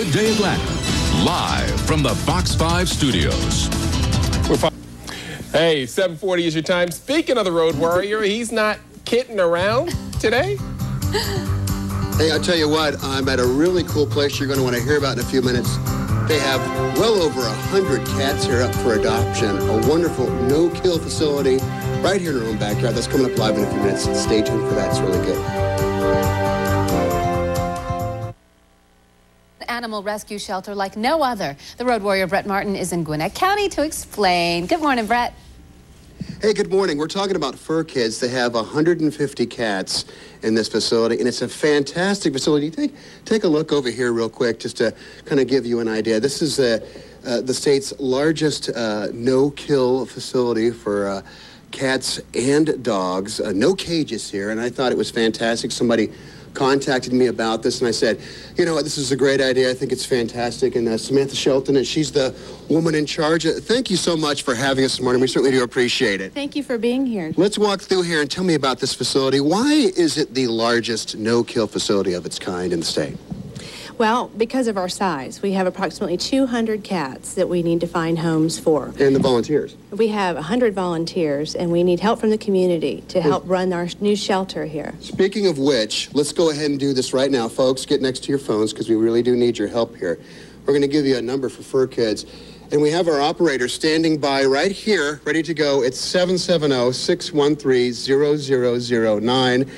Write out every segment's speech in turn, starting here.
Good Day Atlanta, live from the Fox 5 studios. Hey, 7:40 is your time. Speaking of the Road Warrior, he's not kidding around today. Hey, I'll tell you what, I'm at a really cool place you're going to want to hear about in a few minutes. They have well over 100 cats here up for adoption. A wonderful no-kill facility right here in our own backyard. That's coming up live in a few minutes. Stay tuned for that. It's really good. Animal rescue shelter like no other. The Road Warrior Brett Martin is in Gwinnett County to explain. Good morning, Brett. Hey, good morning. We're talking about Furkids. They have 150 cats in this facility, and it's a fantastic facility. Take a look over here real quick just to kind of give you an idea. This is the state's largest no-kill facility for cats and dogs. No cages here, and I thought it was fantastic. Somebody contacted me about this, and I said, you know what, this is a great idea. I think it's fantastic. And Samantha Shelton, and she's the woman in charge. Thank you so much for having us this morning. We certainly do appreciate it. Thank you for being here. Let's walk through here and tell me about this facility. Why is it the largest no-kill facility of its kind in the state? Well, because of our size. We have approximately 200 cats that we need to find homes for. And the volunteers? We have 100 volunteers, and we need help from the community to help run our new shelter here. Speaking of which, let's go ahead and do this right now. Folks, get next to your phones because we really do need your help here. We're going to give you a number for Furkids. And we have our operator standing by right here, ready to go. It's 770-613-0009.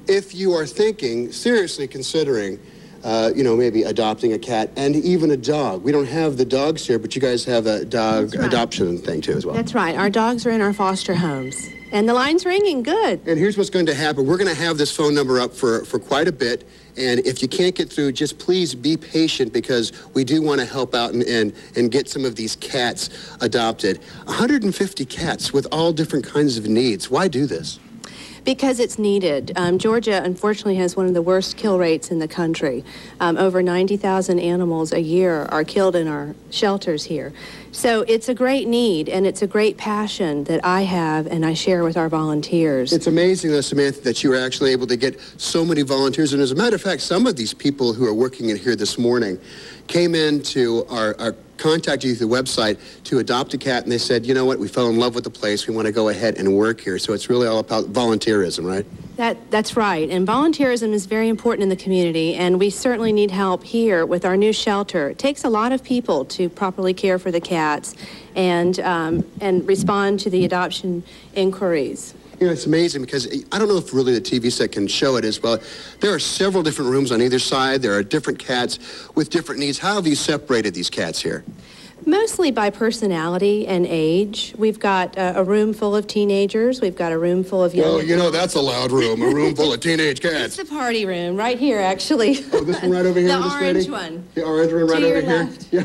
If you are thinking, seriously considering, maybe adopting a cat and even a dog. We don't have the dogs here, but you guys have a dog adoption thing too as well. That's right. Our dogs are in our foster homes. And the line's ringing. Good. And here's what's going to happen. We're going to have this phone number up for quite a bit. And if you can't get through, just please be patient because we do want to help out and get some of these cats adopted. 150 cats with all different kinds of needs. Why do this? Because it's needed. Georgia, unfortunately, has one of the worst kill rates in the country. Over 90,000 animals a year are killed in our shelters here. So it's a great need, and it's a great passion that I have and I share with our volunteers. It's amazing, though, Samantha, that you were actually able to get so many volunteers. And as a matter of fact, some of these people who are working in here this morning came into our contacted you through the website to adopt a cat, and they said, you know what, we fell in love with the place, we want to go ahead and work here. So it's really all about volunteerism, right? That's right, and volunteerism is very important in the community, and we certainly need help here with our new shelter. It takes a lot of people to properly care for the cats and respond to the adoption inquiries. You know, it's amazing because I don't know if really the TV set can show it as well. There are several different rooms on either side. There are different cats with different needs. How have you separated these cats here? Mostly by personality and age. We've got a room full of teenagers. We've got a room full of young adults. You know, that's a loud room, a room full of teenage cats. It's the party room right here, actually. Oh, this one right over here? The orange one. The orange one right over here? Yeah.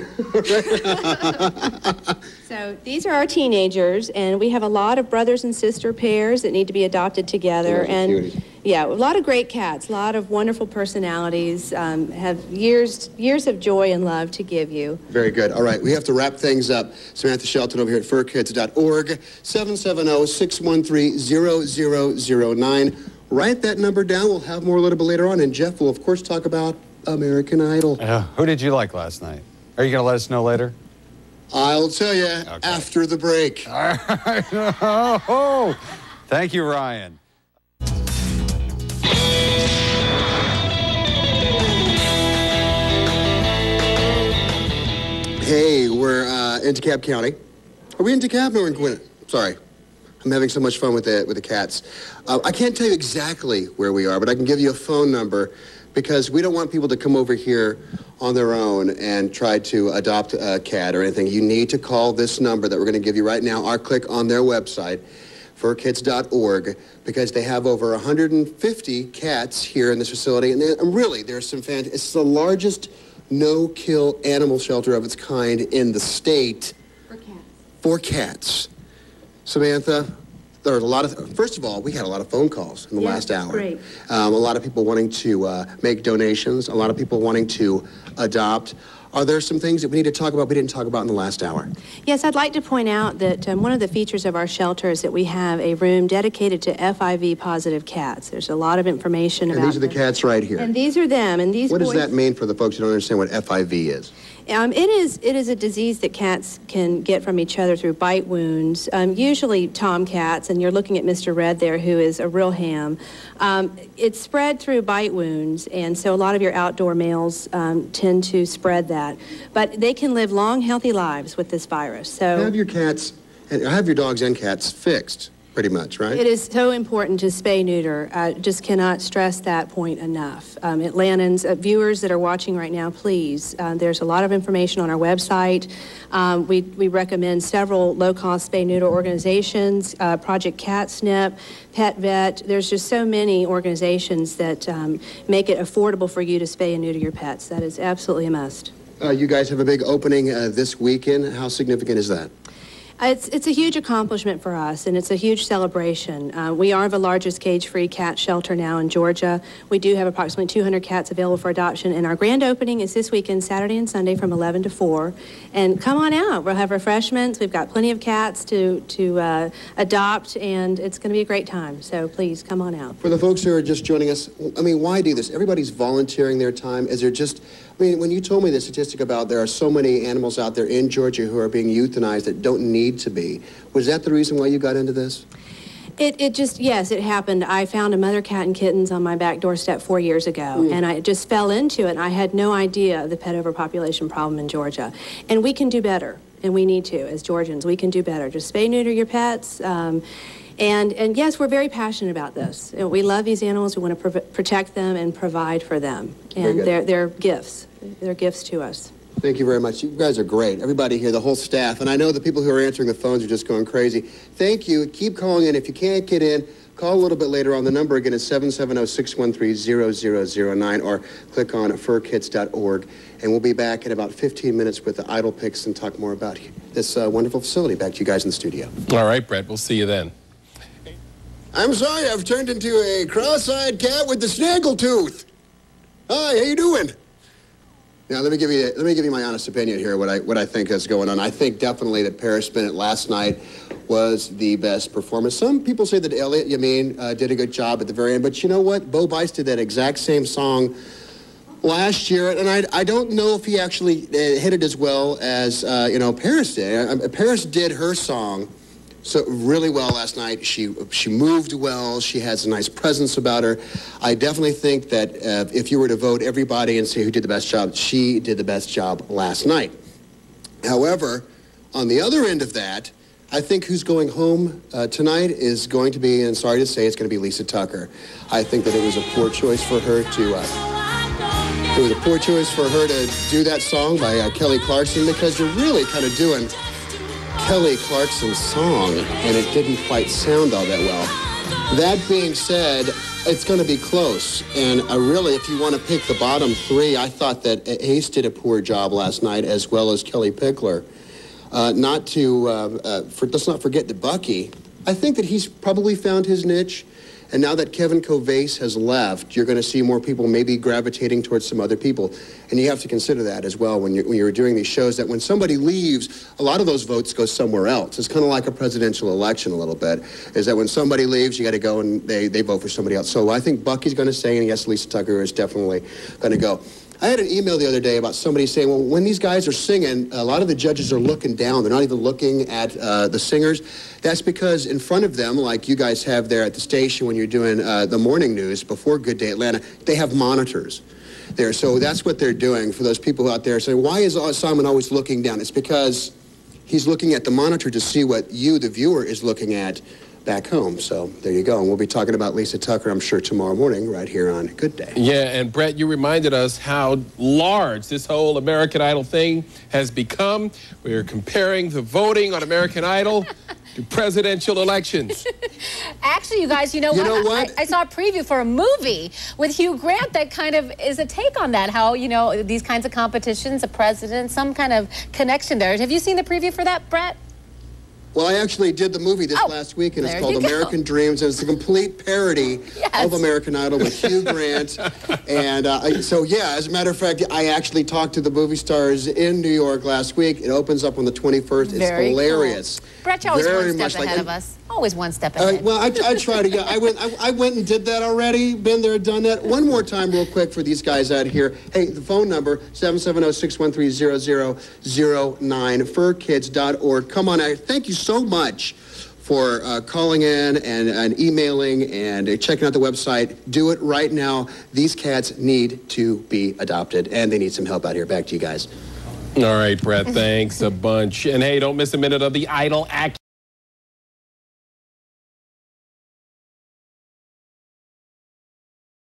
So these are our teenagers, and we have a lot of brothers and sister pairs that need to be adopted together. And yeah, a lot of great cats, a lot of wonderful personalities, have years of joy and love to give you. Very good. All right, we have to wrap things up. Samantha Shelton over here at Furkids.org, 770-613-0009. Write that number down. We'll have more a little bit later on, and Jeff will, of course, talk about American Idol. Who did you like last night? Are you going to let us know later? I'll tell you after the break. All right. Oh, thank you, Ryan. Hey, we're in DeKalb County. Are we in DeKalb or in Gwinnett? Sorry. I'm having so much fun with the cats. I can't tell you exactly where we are, but I can give you a phone number because we don't want people to come over here on their own and try to adopt a cat or anything. You need to call this number that we're going to give you right now or click on their website, Furkids.org, because they have over 150 cats here in this facility. And really, there's some fantastic. It's the largest no-kill animal shelter of its kind in the state. For cats. Samantha, there are a lot of, first of all, we had a lot of phone calls in the last hour. Great. A lot of people wanting to make donations, a lot of people wanting to adopt. Are there some things that we need to talk about we didn't talk about in the last hour? Yes, I'd like to point out that one of the features of our shelter is that we have a room dedicated to FIV-positive cats. There's a lot of information about And these are the cats right here. And these are them. And these What boys, does that mean for the folks who don't understand what FIV is? It is a disease that cats can get from each other through bite wounds, usually tomcats, and you're looking at Mr. Red there, who is a real ham. It's spread through bite wounds, and so a lot of your outdoor males tend to spread that. But they can live long, healthy lives with this virus. So Have your cats, and have your dogs and cats fixed, pretty much, right? it is so important to spay neuter. I just cannot stress that point enough. Atlantans, viewers that are watching right now, please, there's a lot of information on our website. We recommend several low-cost spay neuter organizations, Project CatSnip, Pet Vet. There's just so many organizations that make it affordable for you to spay and neuter your pets. That is absolutely a must. You guys have a big opening this weekend. How significant is that? It's a huge accomplishment for us, and it's a huge celebration. We are the largest cage-free cat shelter now in Georgia. We do have approximately 200 cats available for adoption, and our grand opening is this weekend, Saturday and Sunday from 11 to 4. And come on out. We'll have refreshments. We've got plenty of cats to adopt, and it's going to be a great time. So please come on out. For the folks who are just joining us, I mean, why do this? Everybody's volunteering their time. Is there just, I mean, when you told me the statistic about there are so many animals out there in Georgia who are being euthanized that don't need to be, was that the reason why you got into this? It just, yes, it happened. I found a mother cat and kittens on my back doorstep 4 years ago, and I just fell into it. I had no idea of the pet overpopulation problem in Georgia. And we can do better, and we need to, as Georgians. We can do better. Just spay, neuter your pets. And yes, we're very passionate about this. We love these animals. We want to protect them and provide for them. And they're gifts. They're gifts to us. Thank you very much. You guys are great. Everybody here, the whole staff. And I know the people who are answering the phones are just going crazy. Thank you. Keep calling in. If you can't get in, call a little bit later on. The number again is 770-613-0009 or click on furkids.org. And we'll be back in about 15 minutes with the Idle Picks and talk more about this wonderful facility. Back to you guys in the studio. All right, Brett. We'll see you then. I'm sorry. I've turned into a cross-eyed cat with the snaggletooth. Hi, how you doing? Now, let me give you my honest opinion here, what I think is going on. I think definitely that Paris Bennett last night was the best performance. Some people say that Elliot Yamin did a good job at the very end, but you know what? Bo Bice did that exact same song last year, and I don't know if he actually hit it as well as, Paris did. Paris did her song so really well last night. She moved well. She has a nice presence about her. I definitely think that if you were to vote everybody and say who did the best job, she did the best job last night. However, on the other end of that, I think who's going home tonight is going to be, and sorry to say, it's going to be Lisa Tucker. I think that it was a poor choice for her to do that song by Kelly Clarkson, because you're really kind of doing Kelly Clarkson's song, and it didn't quite sound all that well. That being said, it's going to be close, and really, if you want to pick the bottom three, I thought that Ace did a poor job last night, as well as Kelly Pickler. Let's not forget that Bucky, I think that he's probably found his niche. And now that Kevin Covase has left, you're going to see more people maybe gravitating towards some other people. And you have to consider that as well when you're doing these shows, that when somebody leaves, a lot of those votes go somewhere else. It's kind of like a presidential election a little bit, is that when somebody leaves, you got to go and they vote for somebody else. So I think Bucky's going to stay, and yes, Lisa Tucker is definitely going to go. I had an email the other day about somebody saying, well, when these guys are singing, a lot of the judges are looking down. They're not even looking at the singers. That's because in front of them, like you guys have there at the station when you're doing the morning news before Good Day Atlanta, they have monitors there. So that's what they're doing for those people out there saying, why is Simon always looking down? It's because he's looking at the monitor to see what you, the viewer, is looking at back home. So there you go. And we'll be talking about Lisa Tucker, I'm sure, tomorrow morning right here on Good Day. Yeah, and Brett, you reminded us how large this whole American Idol thing has become. We are comparing the voting on American Idol to presidential elections. Actually, you guys, you know what? I saw a preview for a movie with Hugh Grant that kind of is a take on that, how, you know, these kinds of competitions, a president, some kind of connection there. Have you seen the preview for that, Brett? Well, I actually did the movie this last week, and it's called American Dreams, and it's a complete parody of American Idol with Hugh Grant. And so, yeah, as a matter of fact, I actually talked to the movie stars in New York last week. It opens up on the 21st. It's hilarious. Cool. Brett, you're always one step ahead of us. Always one step ahead. Well, I try to. Yeah, I went and did that already. Been there, done that. One more time, real quick, for these guys out here. Hey, the phone number 770-613-0009. Furkids.org. Come on out. Thank you so much for calling in and emailing and checking out the website. Do it right now. These cats need to be adopted, and they need some help out here. Back to you guys. All right, Brett. Thanks a bunch. And hey, don't miss a minute of the Idol act.